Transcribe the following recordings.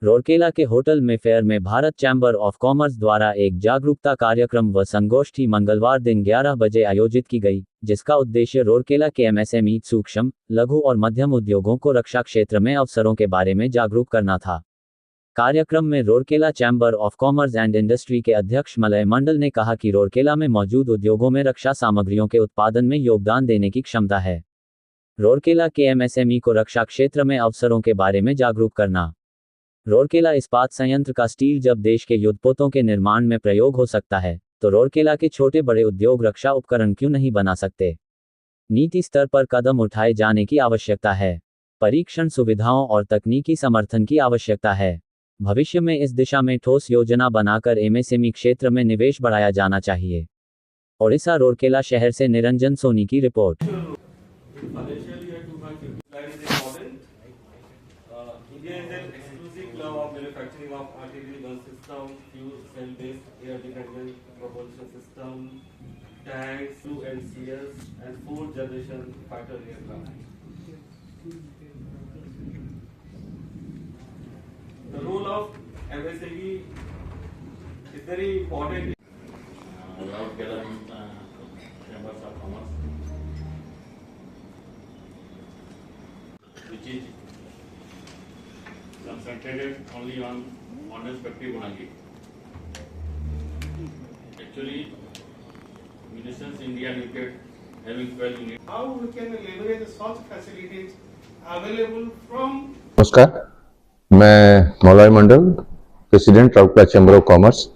रोरकेला के होटल में फेयर में भारत चैम्बर ऑफ कॉमर्स द्वारा एक जागरूकता कार्यक्रम व संगोष्ठी मंगलवार दिन 11 बजे आयोजित की गई, जिसका उद्देश्य रोरकेला के एमएसएमई, सूक्ष्म, लघु और मध्यम उद्योगों को रक्षा क्षेत्र में अवसरों के बारे में जागरूक करना था। कार्यक्रम में Rourkela chamber of commerce and industry के अध्यक्ष मलय मंडल ने कहा कि रोरकेला में मौजूद उद्योगों में रक्षा सामग्रियों के उत्पादन में योगदान देने की क्षमता है। रोरकेला के एमएसएमई को रक्षा क्षेत्र में अवसरों के बारे में जागरूक करना। रोरकेला इस्पात संयंत्र का स्टील जब देश के युद्धपोतों के निर्माण में प्रयोग हो सकता है, तो रोरकेला के छोटे बड़े उद्योग रक्षा उपकरण क्यों नहीं बना सकते? नीति स्तर पर कदम उठाए जाने की आवश्यकता है। परीक्षण सुविधाओं और तकनीकी समर्थन की आवश्यकता है। भविष्य में इस दिशा में ठोस योजना बनाकर एमएसएमई क्षेत्र में निवेश बढ़ाया जाना चाहिए। ओडिशा रोरकेला शहर से निरंजन सोनी की report. India is an exclusive club of manufacturing of artillery gun system, fuel cell-based air defense propulsion system, tanks, UNCS, and fourth generation fighter aircraft. The role of MSME is very important. Rourkela Chambers of Commerce, which is concentrated only on honest factory only. Actually, Munitions India Limited having 12 units. How we can leverage such facilities available from? नमस्कार, मैं Malay Mandal, president Rourkela chamber of commerce.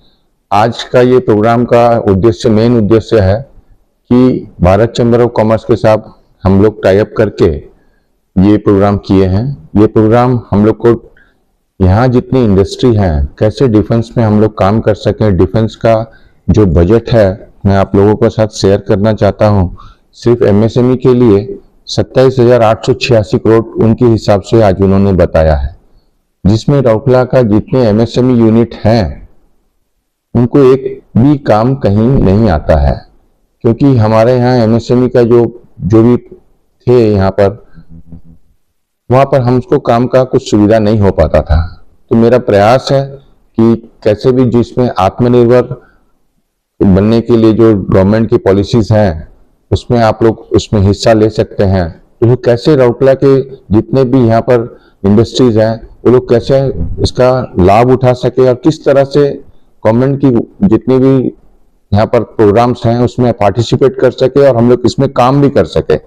आज का ये programme का main उद्देश्य है कि Bharat chamber of commerce के साथ हम लोग टाई अप करके ये प्रोग्राम किए हैं। ये प्रोग्राम हम लोग को यहाँ जितनी इंडस्ट्री हैं, कैसे डिफेंस में हम लोग काम कर सकें, डिफेंस का जो बजट है मैं आप लोगों के साथ शेयर करना चाहता हूँ। सिर्फ एमएसएमई के लिए 27,886 करोड़ उनके हिसाब से आज उन्होंने बताया है, जिसमें राउरकेला का जितने एमएसएमई यूनिट हैं उनको एक भी काम कहीं नहीं आता है, क्योंकि हमारे यहाँ एमएसएमई का जो भी थे यहाँ पर, वहां पर हमको काम का कुछ सुविधा नहीं हो पाता था। तो मेरा प्रयास है कि कैसे भी जिसमें आत्मनिर्भर बनने के लिए जो गवर्नमेंट की पॉलिसीज हैं उसमें आप लोग उसमें हिस्सा ले सकते हैं। तो कैसे राउरकेला के जितने भी यहाँ पर इंडस्ट्रीज हैं वो लोग कैसे इसका लाभ उठा सके और किस तरह से गवर्नमेंट की जितने भी यहाँ पर प्रोग्राम्स हैं उसमें पार्टिसिपेट कर सके और हम लोग इसमें काम भी कर सके।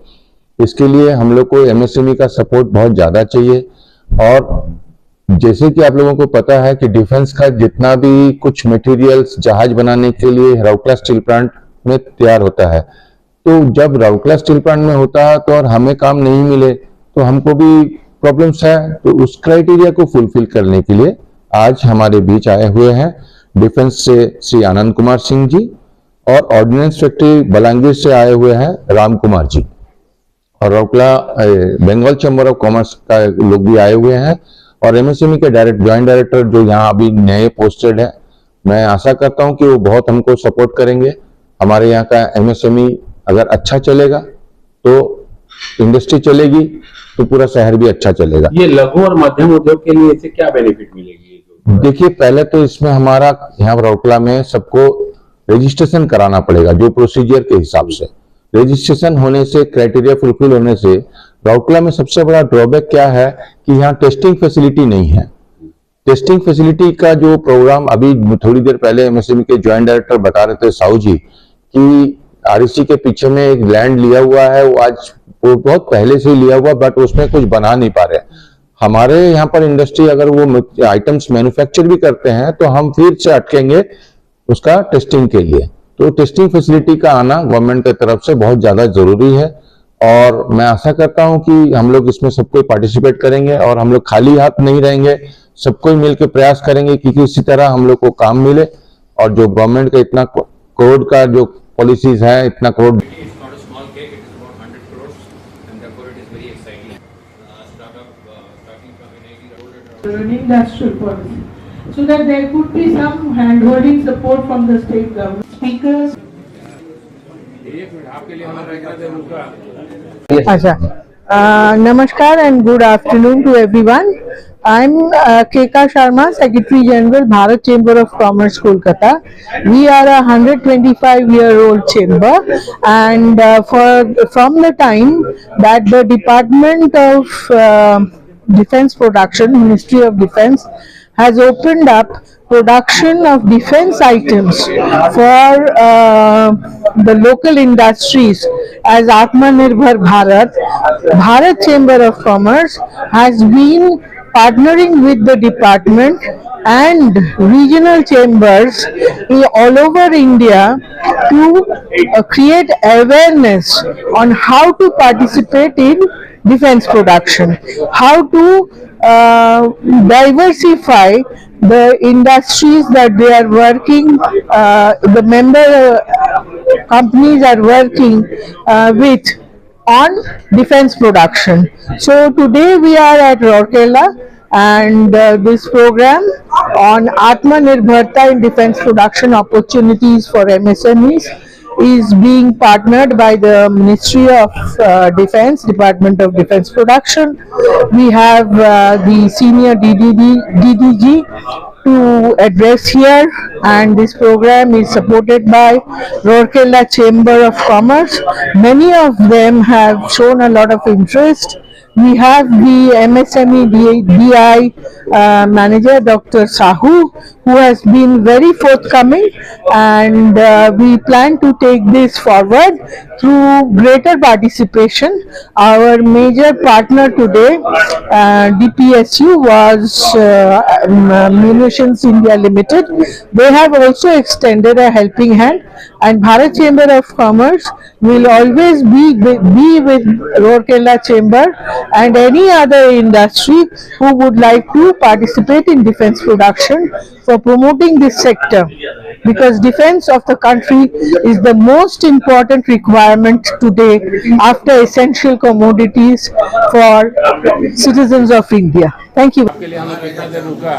इसके लिए हम लोग को एमएसएमई का सपोर्ट बहुत ज्यादा चाहिए। और जैसे कि आप लोगों को पता है कि डिफेंस का जितना भी कुछ मटेरियल्स जहाज बनाने के लिए राउरकेला स्टील प्लांट में तैयार होता है, तो जब राउरकेला स्टील प्लांट में होता है तो और हमें काम नहीं मिले तो हमको भी प्रॉब्लम्स है। तो उस क्राइटेरिया को फुलफिल करने के लिए आज हमारे बीच आए हुए हैं डिफेंस से श्री आनंद कुमार सिंह जी और ऑर्डिनेंस फैक्ट्री बलांगीर से आए हुए हैं राम कुमार जी, और Rourkela Bengal chamber of commerce का लोग भी आए हुए हैं, और एमएसएमई के ज्वाइंट डायरेक्टर जो यहाँ अभी नए पोस्टेड है। मैं आशा करता हूँ कि वो बहुत हमको सपोर्ट करेंगे। हमारे यहाँ का एमएसएमई अगर अच्छा चलेगा तो इंडस्ट्री चलेगी, तो पूरा शहर भी अच्छा चलेगा। ये लघु और मध्यम उद्योग के लिए इससे क्या बेनिफिट मिलेगी? देखिए, पहले तो इसमें हमारा यहाँ राउरकेला में सबको रजिस्ट्रेशन कराना पड़ेगा, जो प्रोसीजर के हिसाब से। रजिस्ट्रेशन होने से, क्राइटेरिया फुलफिल होने से राउरकेला में सबसे बड़ा ड्रॉबैक क्या है कि यहाँ टेस्टिंग फैसिलिटी नहीं है। टेस्टिंग फैसिलिटी का जो प्रोग्राम अभी थोड़ी देर पहले एमएसएमई के ज्वाइंट डायरेक्टर बता रहे थे साहू जी कि आरईसी के पीछे में एक लैंड लिया हुआ है, वो आज वो बहुत पहले से लिया हुआ, बट उसमें कुछ बना नहीं पा रहे। हमारे यहाँ पर इंडस्ट्री अगर वो आइटम्स मैन्युफैक्चर भी करते हैं तो हम फिर से अटकेंगे उसका टेस्टिंग के लिए। तो टेस्टिंग फैसिलिटी का आना गवर्नमेंट की तरफ से बहुत ज्यादा जरूरी है, और मैं आशा करता हूं कि हम लोग इसमें सबको पार्टिसिपेट करेंगे और हम लोग खाली हाथ नहीं रहेंगे, सबको मिलकर प्रयास करेंगे कि किसी तरह हम लोग को काम मिले। और जो गवर्नमेंट का इतना करोड़ का जो पॉलिसीज है, इतना crore industrial policy, so that there could be some hand-holding support from the state government. Speakers. अच्छा, Namaskar and good afternoon to everyone. I'm K.K. Sharma, Secretary General, Bharat Chamber of Commerce, Kolkata. We are a 125-year-old chamber, and from the time that the Department of Defense Production, Ministry of Defense, has opened up production of defense items for the local industries as Atmanirbhar Bharat, Bharat Chamber of Commerce has been partnering with the department and regional chambers all over India to create awareness on how to participate in defense production, how to diversify the industries that they are working, the member companies are working with on defense production. So today we are at Rourkela, and this program on Atmanirbharta in defense production opportunities for MSMEs is being partnered by the Ministry of Defense, Department of Defense Production. We have the senior DDG to address here, and this program is supported by Rourkela Chamber of Commerce. Many of them have shown a lot of interest. We have the MSME DI manager, Dr. Sahu, who has been very forthcoming, and we plan to take this forward through greater participation. Our major partner today, DPSU, was Munitions India Limited. They have also extended a helping hand, and Bharat Chamber of Commerce will always be with Rourkela Chamber and any other industry who would like to participate in defense production for promoting this sector, because defense of the country is the most important requirement today after essential commodities for citizens of India. Thank you. के लिए हमें पैसा दे रुका